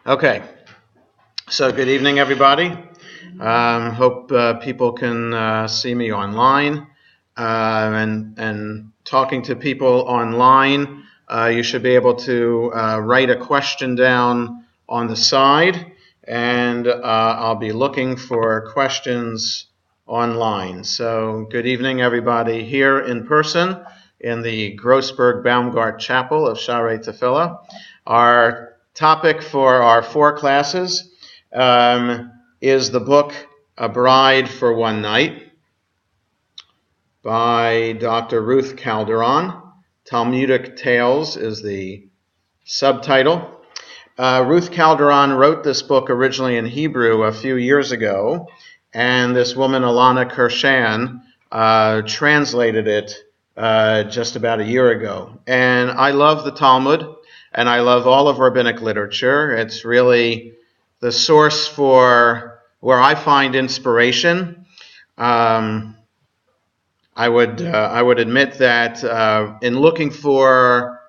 Okay, so good evening, everybody. Hope people can see me online. And talking to people online, you should be able to write a question down on the side, and I'll be looking for questions online. So good evening, everybody here in person in the Grossberg Baumgart Chapel of Shaarei Tefillah. Our topic for our 4 classes is the book A Bride for One Night by Dr. Ruth Calderon. Talmudic Tales is the subtitle. Ruth Calderon wrote this book originally in Hebrew a few years ago, and this woman, Alana Kershan, translated it just about a year ago. And I love the Talmud, and I love all of rabbinic literature. It's really the source for where I find inspiration. I would admit that in looking for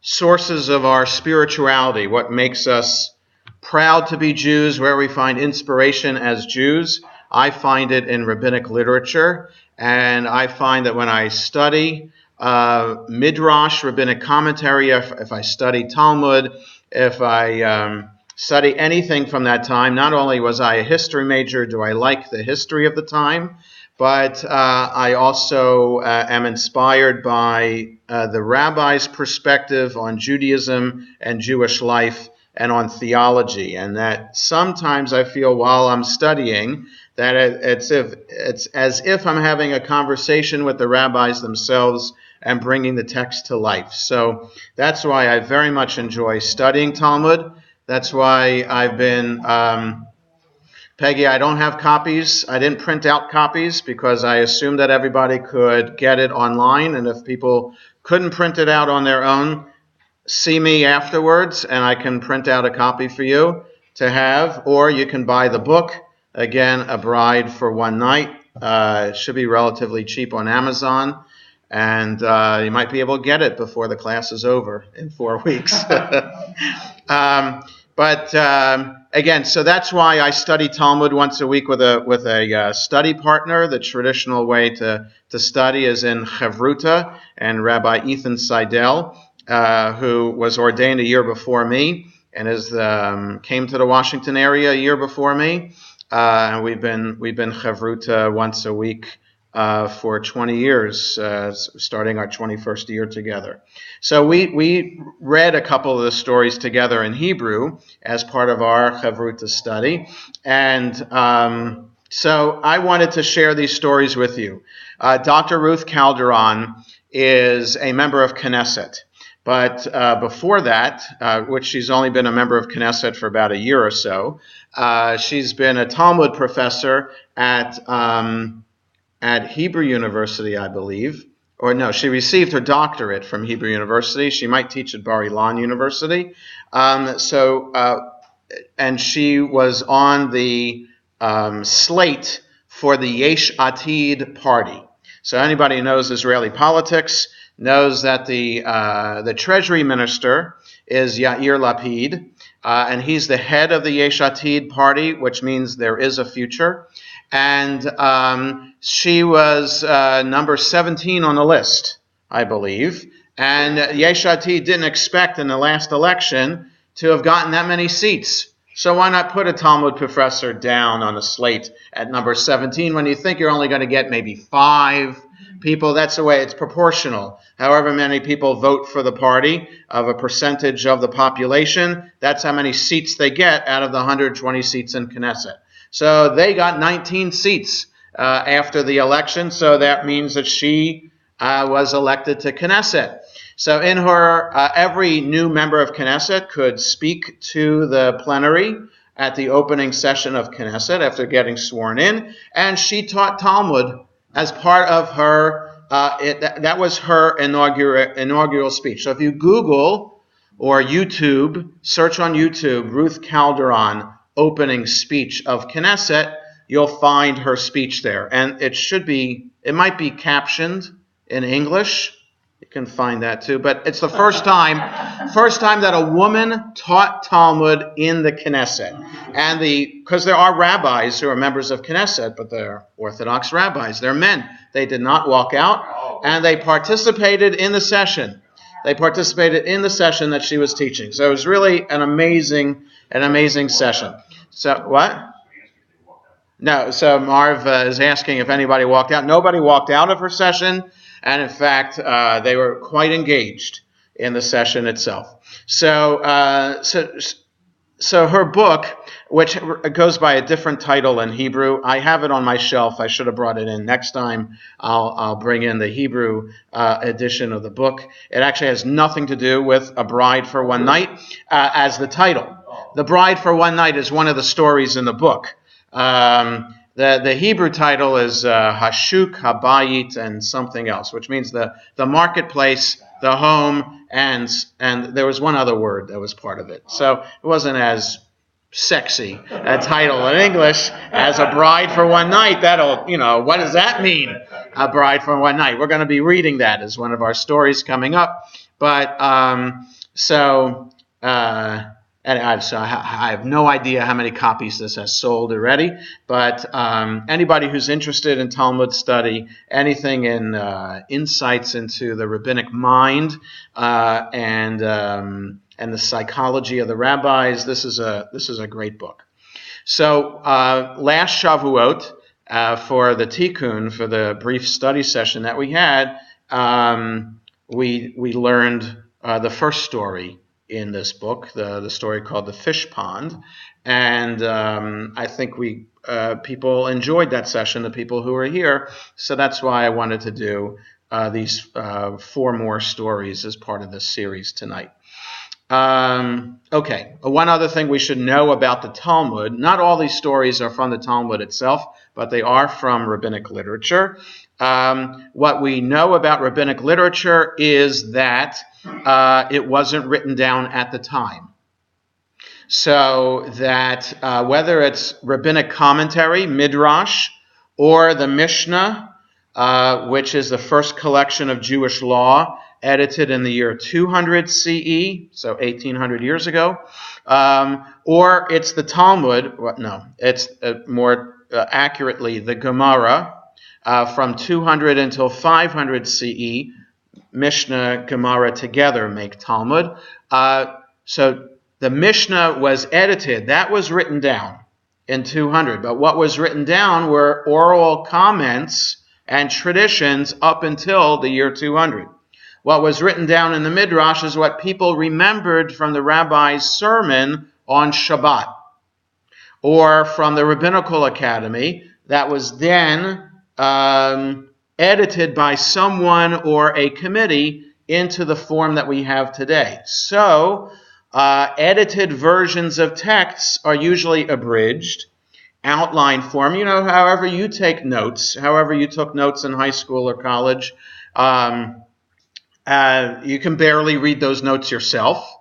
sources of our spirituality, what makes us proud to be Jews, where we find inspiration as Jews, I find it in rabbinic literature. And I find that when I study Midrash, rabbinic commentary, if I study Talmud, if I study anything from that time, not only was I a history major, do I like the history of the time, but I also am inspired by the rabbi's perspective on Judaism and Jewish life and on theology. And that sometimes I feel while I'm studying that it's as if I'm having a conversation with the rabbis themselves and bringing the text to life. So that's why I very much enjoy studying Talmud. That's why I've been... Peggy, I don't have copies. I didn't print out copies because I assumed that everybody could get it online. And if people couldn't print it out on their own, see me afterwards and I can print out a copy for you to have. Or you can buy the book, again, A Bride for One Night. It should be relatively cheap on Amazon. And you might be able to get it before the class is over in 4 weeks. Again, so that's why I study Talmud once a week with a study partner. The traditional way to study is in Chavruta, and Rabbi Ethan Seidel, who was ordained a year before me and came to the Washington area a year before me. And we've been Chavruta once a week for 20 years, starting our 21st year together. So we read a couple of the stories together in Hebrew as part of our Chavruta study. And so I wanted to share these stories with you. Dr. Ruth Calderon is a member of Knesset. But before that, which she's only been a member of Knesset for about a year or so, she's been a Talmud professor at Hebrew University, I believe. Or no, she received her doctorate from Hebrew University. She might teach at Bar Ilan University. And she was on the slate for the Yesh Atid party. So anybody who knows Israeli politics knows that the Treasury Minister is Yair Lapid, and he's the head of the Yesh Atid party, which means there is a future. And she was number 17 on the list, I believe. And Yesh Atid didn't expect in the last election to have gotten that many seats. So why not put a Talmud professor down on a slate at number 17 when you think you're only going to get maybe 5 people? That's the way it's proportional. However many people vote for the party of a percentage of the population, that's how many seats they get out of the 120 seats in Knesset. So they got 19 seats after the election, so that means that she was elected to Knesset. So in her, every new member of Knesset could speak to the plenary at the opening session of Knesset after getting sworn in, and she taught Talmud as part of her, that was her inaugural speech. So if you Google or YouTube, search on YouTube, Ruth Calderon opening speech of Knesset, you'll find her speech there. And it might be captioned in English. can find that too. But it's the first time that a woman taught Talmud in the Knesset. And because there are rabbis who are members of Knesset, but they're Orthodox rabbis. They're men. They did not walk out, and they participated in the session. They participated in the session that she was teaching. So it was really an amazing session. So what? No, so Marv is asking if anybody walked out. Nobody walked out of her session, and in fact, they were quite engaged in the session itself. So her book, which goes by a different title in Hebrew, I have it on my shelf. I should have brought it in. Next time, I'll bring in the Hebrew edition of the book. It actually has nothing to do with A Bride for One Night as the title. The Bride for One Night is one of the stories in the book. The Hebrew title is Hashuk, Habayit, and something else, which means the marketplace, the home, and there was one other word that was part of it. So it wasn't as sexy a title in English as A Bride for One Night. What does that mean? A Bride for One Night. We're going to be reading that as one of our stories coming up. But so I have no idea how many copies this has sold already, but anybody who's interested in Talmud study, anything in insights into the rabbinic mind and the psychology of the rabbis, this is a great book. So last Shavuot, for the Tikkun, for the brief study session that we had, we learned the first story in this book, the story called The Fish Pond, and I think people enjoyed that session, the people who were here, so that's why I wanted to do these 4 more stories as part of this series tonight. Okay, one other thing we should know about the Talmud, not all these stories are from the Talmud itself, but they are from rabbinic literature. What we know about rabbinic literature is that it wasn't written down at the time. So that whether it's rabbinic commentary, Midrash, or the Mishnah, which is the first collection of Jewish law, edited in the year 200 CE, so 1800 years ago, or it's the Talmud, it's more accurately the Gemara, from 200 until 500 CE, Mishnah, Gemara together make Talmud. So the Mishnah was edited. That was written down in 200. But what was written down were oral comments and traditions up until the year 200. What was written down in the Midrash is what people remembered from the rabbi's sermon on Shabbat, or from the Rabbinical Academy that was then edited by someone or a committee into the form that we have today. So, edited versions of texts are usually abridged, outline form. However you take notes, however you took notes in high school or college, you can barely read those notes yourself,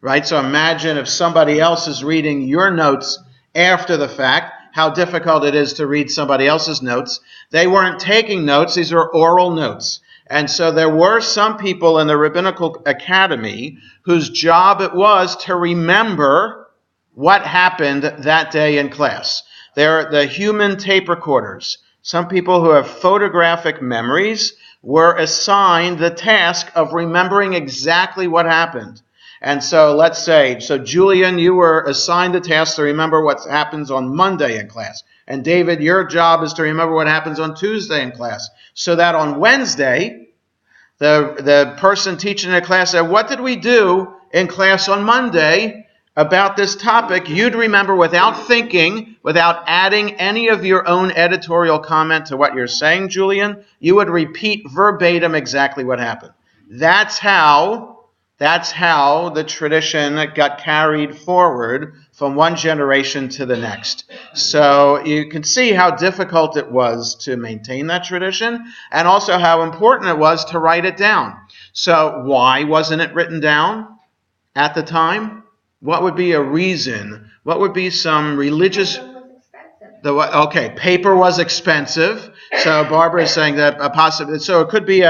right? So imagine if somebody else is reading your notes after the fact, how difficult it is to read somebody else's notes. They weren't taking notes. These are oral notes. And so there were some people in the Rabbinical Academy whose job it was to remember what happened that day in class. They're the human tape recorders. Some people who have photographic memories were assigned the task of remembering exactly what happened. And so let's say, Julian, you were assigned the task to remember what happens on Monday in class. And David, your job is to remember what happens on Tuesday in class. So that on Wednesday, the person teaching the class said, what did we do in class on Monday about this topic? You'd remember without thinking, without adding any of your own editorial comment to what you're saying, Julian. You would repeat verbatim exactly what happened. That's how the tradition got carried forward from one generation to the next. So you can see how difficult it was to maintain that tradition, and also how important it was to write it down. So why wasn't it written down at the time? What would be a reason? What would be some religious... Paper was expensive. So Barbara is saying that so it could be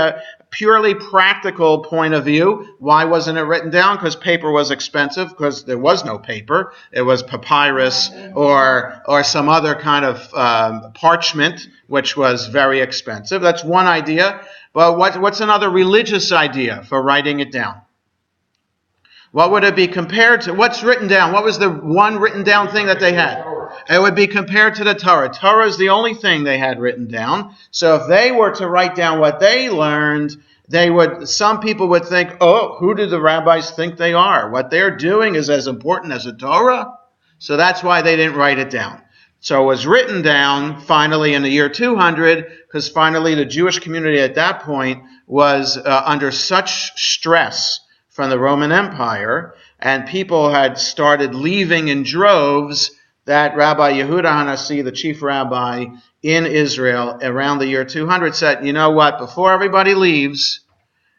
purely practical point of view, why wasn't it written down? Because paper was expensive, because there was no paper. It was papyrus or some other kind of parchment, which was very expensive. That's one idea. But what's another religious idea for writing it down? What would it be compared to? What's written down? What was the one written down thing that they had? It would be compared to the Torah. Torah is the only thing they had written down. So if they were to write down what they learned, some people would think, oh, who do the rabbis think they are? What they're doing is as important as the Torah. So that's why they didn't write it down. So it was written down finally in the year 200, because finally the Jewish community at that point was under such stress from the Roman Empire, and people had started leaving in droves, that Rabbi Yehuda Hanassi, the chief rabbi in Israel around the year 200, said, you know what, before everybody leaves,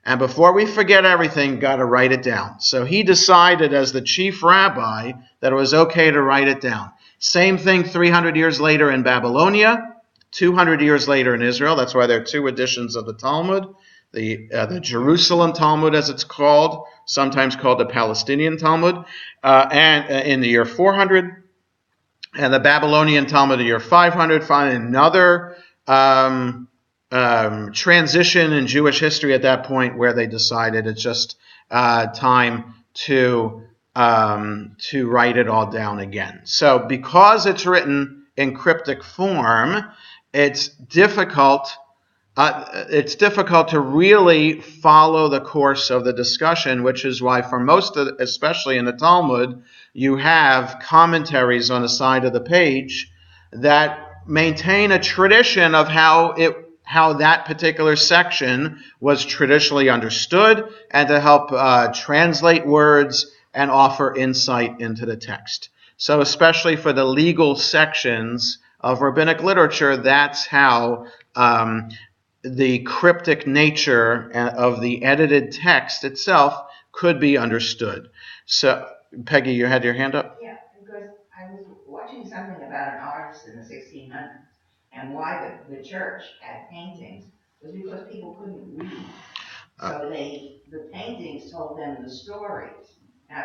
and before we forget everything, got to write it down. So he decided as the chief rabbi that it was okay to write it down. Same thing 300 years later in Babylonia, 200 years later in Israel. That's why there are two editions of the Talmud. The Jerusalem Talmud, as it's called, sometimes called the Palestinian Talmud, and in the year 400, and the Babylonian Talmud in the year 500. Finally, another transition in Jewish history at that point where they decided it's just time to write it all down again. So because it's written in cryptic form, it's difficult to really follow the course of the discussion, which is why for most of, especially in the Talmud, you have commentaries on the side of the page that maintain a tradition of how that particular section was traditionally understood, and to help translate words and offer insight into the text. So especially for the legal sections of rabbinic literature, that's how the cryptic nature of the edited text itself could be understood. So, Peggy, you had your hand up? Yeah, because I was watching something about an artist in the 1600s, and why the church had paintings was because people couldn't read. So the paintings told them the stories. Now,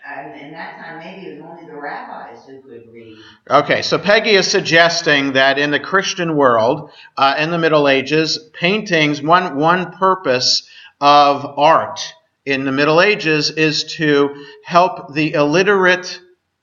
and in that time, maybe it was only the rabbis who could read. Okay, so Peggy is suggesting that in the Christian world, in the Middle Ages, paintings, one purpose of art in the Middle Ages is to help the illiterate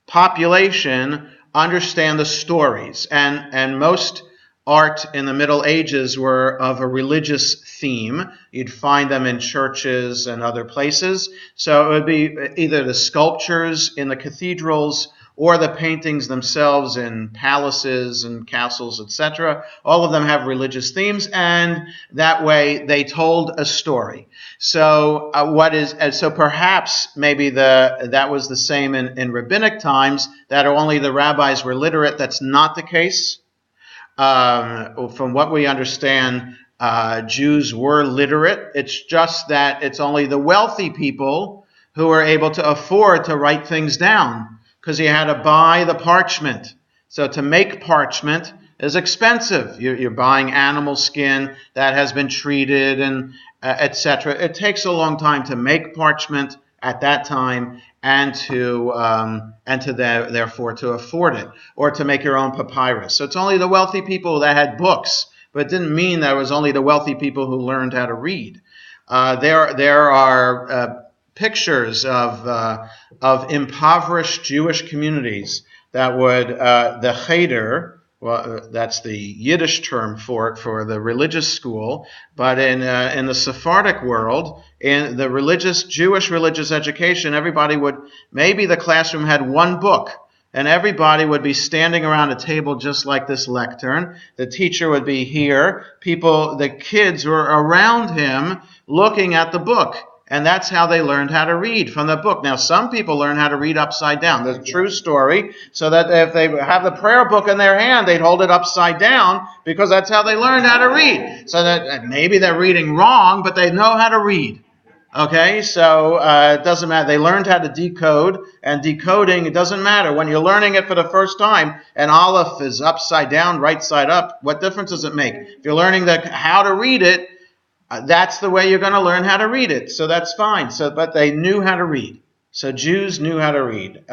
population understand the stories. And most art in the Middle Ages were of a religious theme. You'd find them in churches and other places. So it would be either the sculptures in the cathedrals or the paintings themselves in palaces and castles, etc. All of them have religious themes, and that way they told a story. So so perhaps maybe that was the same in rabbinic times, that only the rabbis were literate. That's not the case. From what we understand, Jews were literate. It's just that it's only the wealthy people who were able to afford to write things down, because you had to buy the parchment. So to make parchment is expensive. You're buying animal skin that has been treated and etc. It takes a long time to make parchment at that time, and therefore to afford it, or to make your own papyrus. So it's only the wealthy people that had books, but it didn't mean that it was only the wealthy people who learned how to read. There are pictures of impoverished Jewish communities that would the cheder. Well, that's the Yiddish term for it, for the religious school. But in the Sephardic world, in the Jewish religious education, maybe the classroom had one book, and everybody would be standing around a table just like this lectern. The teacher would be here. The kids were around him looking at the book. And that's how they learned how to read, from the book. Now, some people learn how to read upside down. There's a true story, so that if they have the prayer book in their hand, they'd hold it upside down, because that's how they learned how to read. So that maybe they're reading wrong, but they know how to read. Okay, so it doesn't matter. They learned how to decode, and decoding, it doesn't matter. When you're learning it for the first time, and Aleph is upside down, right side up, what difference does it make? If you're learning how to read it, That's the way you're going to learn how to read it. So that's fine. But they knew how to read. So Jews knew how to read.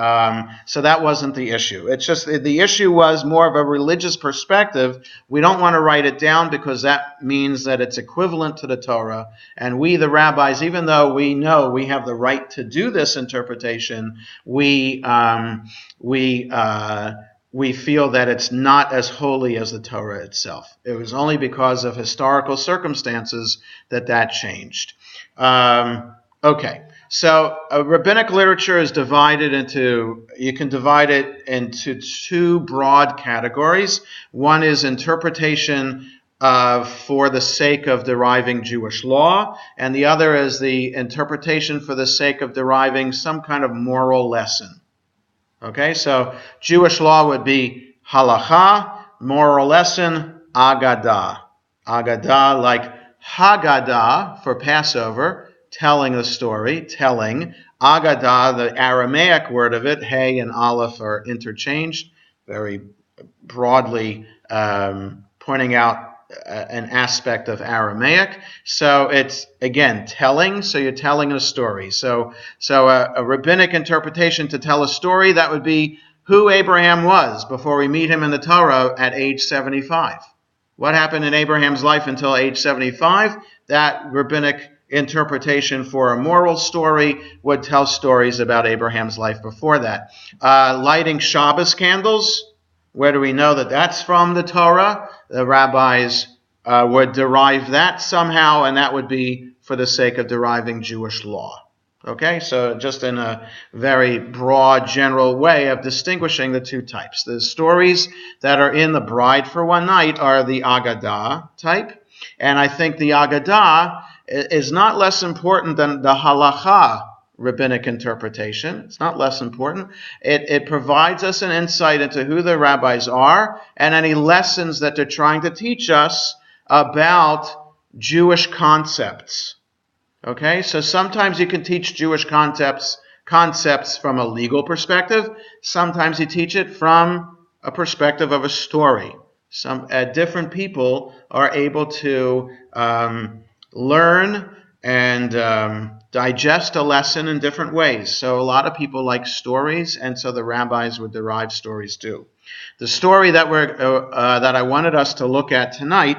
So that wasn't the issue. It's just the issue was more of a religious perspective. We don't want to write it down because that means that it's equivalent to the Torah. And we, the rabbis, even though we know we have the right to do this interpretation, we feel that it's not as holy as the Torah itself. It was only because of historical circumstances that changed. Okay, so rabbinic literature is divided into, you can divide it into two broad categories. One is interpretation for the sake of deriving Jewish law, and the other is the interpretation for the sake of deriving some kind of moral lesson. Okay, so Jewish law would be halacha, moral lesson, agadah. Agadah, like Haggadah for Passover, telling the story, telling. Agadah, the Aramaic word of it, Hey and Aleph are interchanged, very broadly pointing out an aspect of Aramaic. So it's, again, telling, so you're telling a story. So a rabbinic interpretation to tell a story, that would be who Abraham was before we meet him in the Torah at age 75. What happened in Abraham's life until age 75? That rabbinic interpretation for a moral story would tell stories about Abraham's life before that. Lighting Shabbos candles, where do we know that that's from the Torah? The rabbis would derive that somehow, and that would be for the sake of deriving Jewish law. Okay, so just in a very broad, general way of distinguishing the two types. The stories that are in The Bride for One Night are the Agadah type, and I think the Agadah is not less important than the Halacha rabbinic interpretation. It's not less important. It provides us an insight into who the rabbis are and any lessons that they're trying to teach us about Jewish concepts. Okay, so sometimes you can teach Jewish concepts from a legal perspective. Sometimes you teach it from a perspective of a story. Some different people are able to learn and digest a lesson in different ways. So a lot of people like stories, and so the rabbis would derive stories too. The story that I wanted us to look at tonight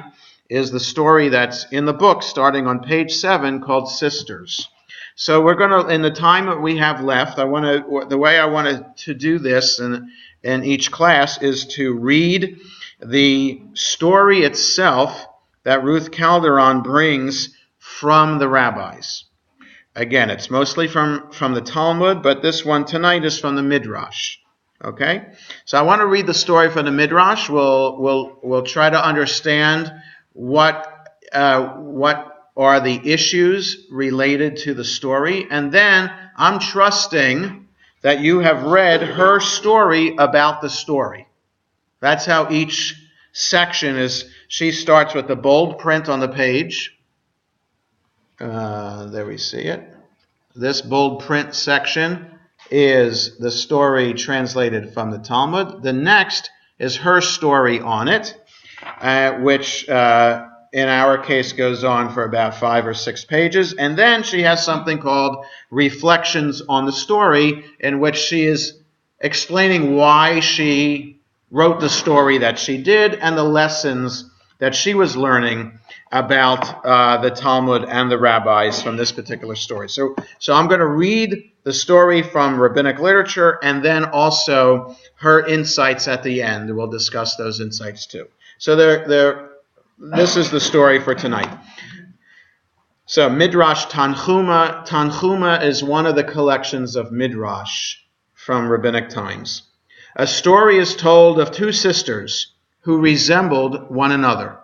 is the story that's in the book starting on page 7 called Sisters. So we're going to, in the time that we have left, the way I wanted to do this in each class is to read the story itself that Ruth Calderon brings from the rabbis. Again, it's mostly from the Talmud, but this one tonight is from the Midrash. Okay? So I want to read the story from the Midrash. We'll try to understand what are the issues related to the story, and then I'm trusting that you have read her story about the story. That's how each section is. She starts with the bold print on the page. There we see it. This bold print section is the story translated from the Talmud. The next is her story on it, which in our case goes on for about 5 or 6 pages. And then she has something called Reflections on the Story, in which she is explaining why she wrote the story that she did and the lessons that she was learning about the Talmud and the rabbis from this particular story. So I'm going to read the story from rabbinic literature and then also her insights at the end. We'll discuss those insights too. So this is the story for tonight. So Midrash Tanchuma. Tanchuma is one of the collections of Midrash from rabbinic times. A story is told of 2 sisters who resembled one another.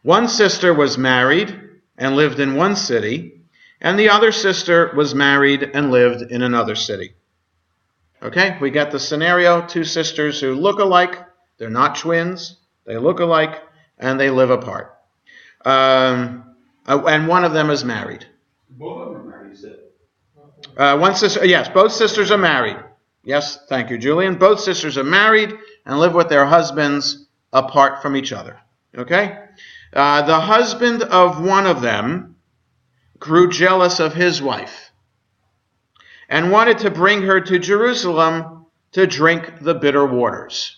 One sister was married and lived in one city, and the other sister was married and lived in another city. Okay, we get the scenario. 2 sisters who look alike. They're not twins. They look alike, and they live apart. And one of them is married. Both of them are married, you said? One sister, yes, both sisters are married. Yes, thank you, Julian. Both sisters are married and live with their husbands apart from each other. Okay? The husband of one of them grew jealous of his wife and wanted to bring her to Jerusalem to drink the bitter waters.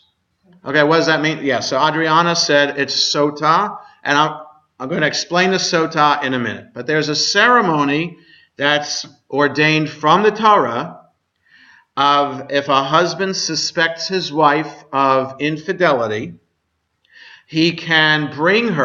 Okay, what does that mean? Yeah, so Adriana said it's sota, and I'm going to explain the sota in a minute. But there's a ceremony that's ordained from the Torah of if a husband suspects his wife of infidelity, he can bring her